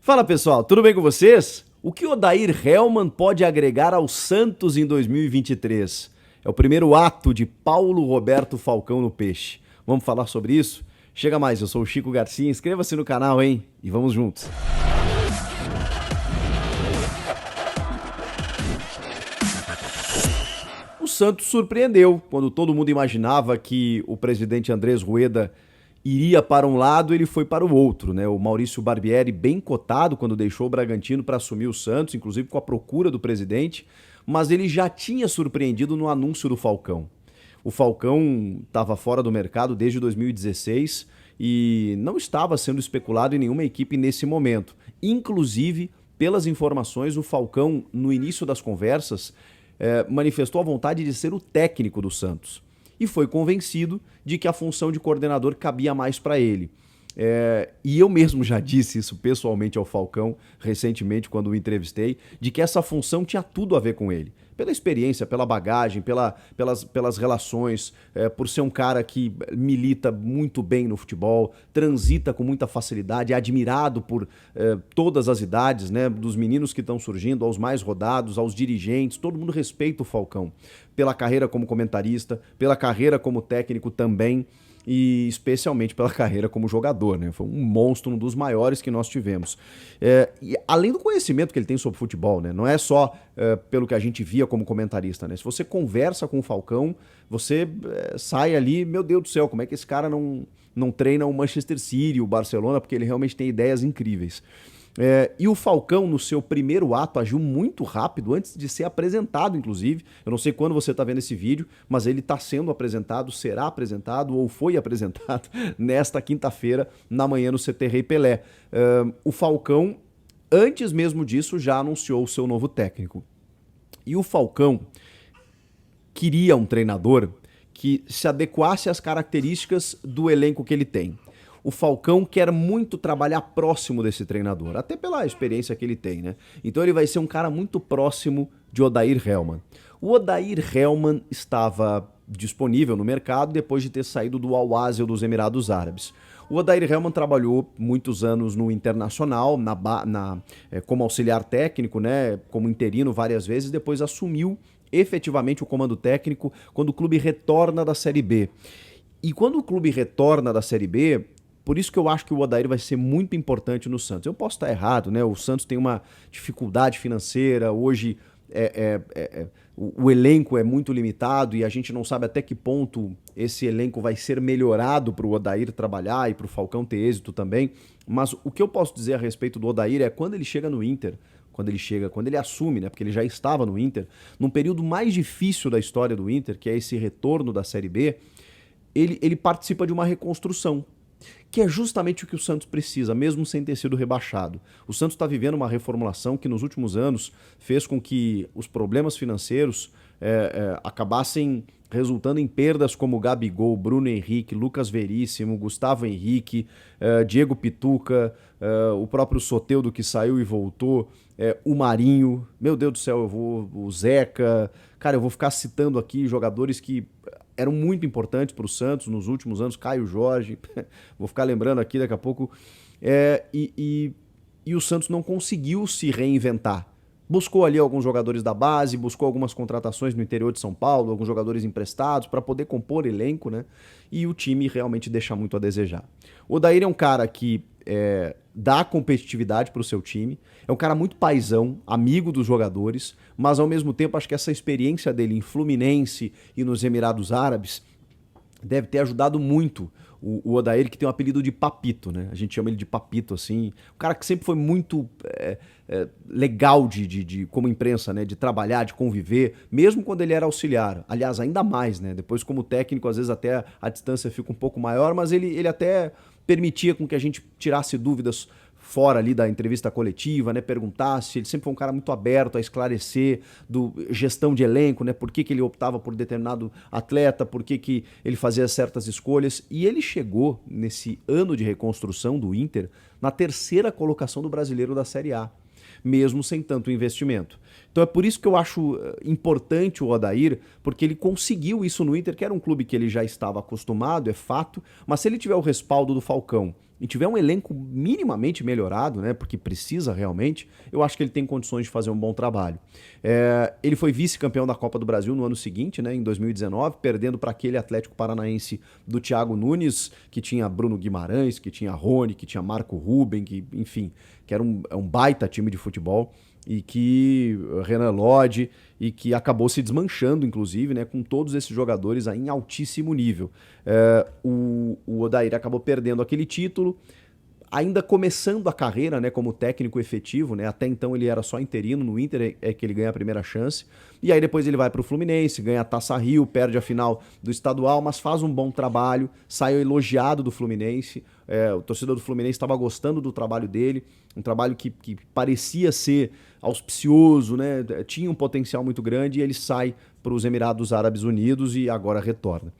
Fala pessoal, tudo bem com vocês? O que Odair Hellmann pode agregar ao Santos em 2023? É o primeiro ato de Paulo Roberto Falcão no Peixe. Vamos falar sobre isso? Chega mais, eu sou o Chico Garcia, inscreva-se no canal, hein? E vamos juntos. O Santos surpreendeu quando todo mundo imaginava que o presidente Andrés Rueda iria para um lado, ele foi para o outro, né? O Maurício Barbieri bem cotado quando deixou o Bragantino para assumir o Santos, inclusive com a procura do presidente, mas ele já tinha surpreendido no anúncio do Falcão. O Falcão estava fora do mercado desde 2016 e não estava sendo especulado em nenhuma equipe nesse momento. Inclusive, pelas informações, o Falcão, no início das conversas, manifestou a vontade de ser o técnico do Santos e foi convencido de que a função de coordenador cabia mais para ele. E eu mesmo já disse isso pessoalmente ao Falcão, recentemente, quando o entrevistei, de que essa função tinha tudo a ver com ele. Pela experiência, pela bagagem, pelas relações, por ser um cara que milita muito bem no futebol, transita com muita facilidade, é admirado por todas as idades, né, dos meninos que estão surgindo, aos mais rodados, aos dirigentes, todo mundo respeita o Falcão. Pela carreira como comentarista, pela carreira como técnico também, e especialmente pela carreira como jogador, né? Foi um monstro, um dos maiores que nós tivemos. E além do conhecimento que ele tem sobre futebol, né? Não é só pelo que a gente via como comentarista, né? Se você conversa com o Falcão, você sai ali, meu Deus do céu, como é que esse cara não treina o Manchester City, o Barcelona, porque ele realmente tem ideias incríveis. E o Falcão, no seu primeiro ato, agiu muito rápido, antes de ser apresentado, inclusive. Eu não sei quando você está vendo esse vídeo, mas ele está sendo apresentado, será apresentado ou foi apresentado nesta quinta-feira, na manhã no CT Rei Pelé. O Falcão, antes mesmo disso, já anunciou o seu novo técnico. E o Falcão queria um treinador que se adequasse às características do elenco que ele tem. O Falcão quer muito trabalhar próximo desse treinador, até pela experiência que ele tem, né? Então ele vai ser um cara muito próximo de Odair Hellmann. O Odair Hellmann estava disponível no mercado depois de ter saído do Al-Ahly dos Emirados Árabes. O Odair Hellmann trabalhou muitos anos no Internacional, como auxiliar técnico, né? Como interino várias vezes, depois assumiu efetivamente o comando técnico quando o clube retorna da Série B. E quando o clube retorna da Série B, por isso que eu acho que o Odair vai ser muito importante no Santos. Eu posso estar errado, né? O Santos tem uma dificuldade financeira, hoje o elenco é muito limitado e a gente não sabe até que ponto esse elenco vai ser melhorado para o Odair trabalhar e para o Falcão ter êxito também. Mas o que eu posso dizer a respeito do Odair é quando ele chega no Inter, quando ele assume, né? Porque ele já estava no Inter, num período mais difícil da história do Inter, que é esse retorno da Série B, ele participa de uma reconstrução, que é justamente o que o Santos precisa, mesmo sem ter sido rebaixado. O Santos está vivendo uma reformulação que nos últimos anos fez com que os problemas financeiros acabassem resultando em perdas como Gabigol, Bruno Henrique, Lucas Veríssimo, Gustavo Henrique, Diego Pituca, o próprio Soteldo que saiu e voltou, o Marinho, meu Deus do céu, o Zeca, cara, eu vou ficar citando aqui jogadores que eram muito importantes para o Santos nos últimos anos, Caio Jorge, vou ficar lembrando aqui daqui a pouco, e o Santos não conseguiu se reinventar. Buscou ali alguns jogadores da base, buscou algumas contratações no interior de São Paulo, alguns jogadores emprestados para poder compor elenco, né? E o time realmente deixa muito a desejar. O Odair é um cara que dá competitividade para o seu time, é um cara muito paizão, amigo dos jogadores, mas ao mesmo tempo acho que essa experiência dele em Fluminense e nos Emirados Árabes deve ter ajudado muito o Odair, que tem o apelido de Papito, né? A gente chama ele de Papito, assim. Um cara que sempre foi muito legal como imprensa, né? De trabalhar, de conviver, mesmo quando ele era auxiliar. Aliás, ainda mais, né? Depois, como técnico, às vezes até a distância fica um pouco maior, mas ele até permitia com que a gente tirasse dúvidas fora ali da entrevista coletiva, né, perguntasse, ele sempre foi um cara muito aberto a esclarecer gestão de elenco, né, por que ele optava por determinado atleta, por que ele fazia certas escolhas, e ele chegou nesse ano de reconstrução do Inter na terceira colocação do Brasileiro da Série A, mesmo sem tanto investimento. Então é por isso que eu acho importante o Odair, porque ele conseguiu isso no Inter, que era um clube que ele já estava acostumado, é fato, mas se ele tiver o respaldo do Falcão e tiver um elenco minimamente melhorado, né, porque precisa realmente, eu acho que ele tem condições de fazer um bom trabalho. Ele foi vice-campeão da Copa do Brasil no ano seguinte, né, em 2019, perdendo para aquele Atlético Paranaense do Thiago Nunes, que tinha Bruno Guimarães, que tinha Rony, que tinha Marco Ruben, que, enfim, que era um baita time de futebol, e que Renan Lodge, e que acabou se desmanchando, inclusive, né, com todos esses jogadores aí em altíssimo nível. O Odair acabou perdendo aquele título, ainda começando a carreira, né, como técnico efetivo, né, até então ele era só interino, no Inter é que ele ganha a primeira chance, e aí depois ele vai para o Fluminense, ganha a Taça Rio, perde a final do estadual, mas faz um bom trabalho, saiu elogiado do Fluminense, o torcedor do Fluminense estava gostando do trabalho dele, um trabalho que parecia ser auspicioso, né, tinha um potencial muito grande, e ele sai para os Emirados Árabes Unidos e agora retorna.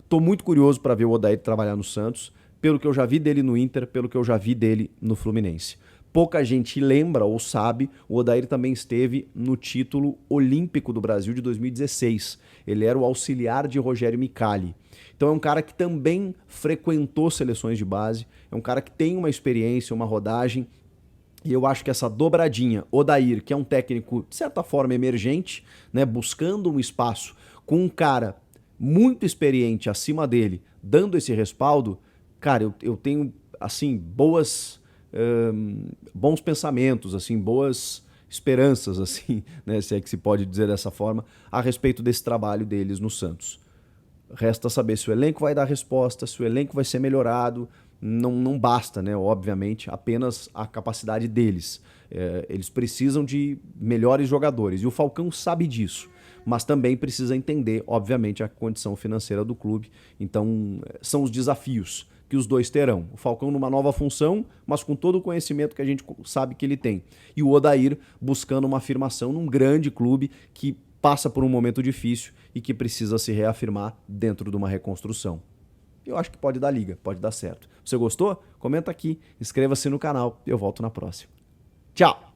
Tô muito curioso para ver o Odair trabalhar no Santos, pelo que eu já vi dele no Inter, pelo que eu já vi dele no Fluminense. Pouca gente lembra ou sabe, o Odair também esteve no título olímpico do Brasil de 2016. Ele era o auxiliar de Rogério Micali. Então é um cara que também frequentou seleções de base, é um cara que tem uma experiência, uma rodagem, e eu acho que essa dobradinha, Odair, que é um técnico de certa forma emergente, né, buscando um espaço com um cara muito experiente acima dele, dando esse respaldo, cara, eu tenho, assim, bons pensamentos, assim, boas esperanças, assim, né, se é que se pode dizer dessa forma, a respeito desse trabalho deles no Santos. Resta saber se o elenco vai dar resposta, se o elenco vai ser melhorado. Não basta, né, obviamente, apenas a capacidade deles. Eles precisam de melhores jogadores, e o Falcão sabe disso, mas também precisa entender, obviamente, a condição financeira do clube. Então, são os desafios que os dois terão. O Falcão numa nova função, mas com todo o conhecimento que a gente sabe que ele tem. E o Odair buscando uma afirmação num grande clube que passa por um momento difícil e que precisa se reafirmar dentro de uma reconstrução. Eu acho que pode dar liga, pode dar certo. Você gostou? Comenta aqui, inscreva-se no canal e eu volto na próxima. Tchau!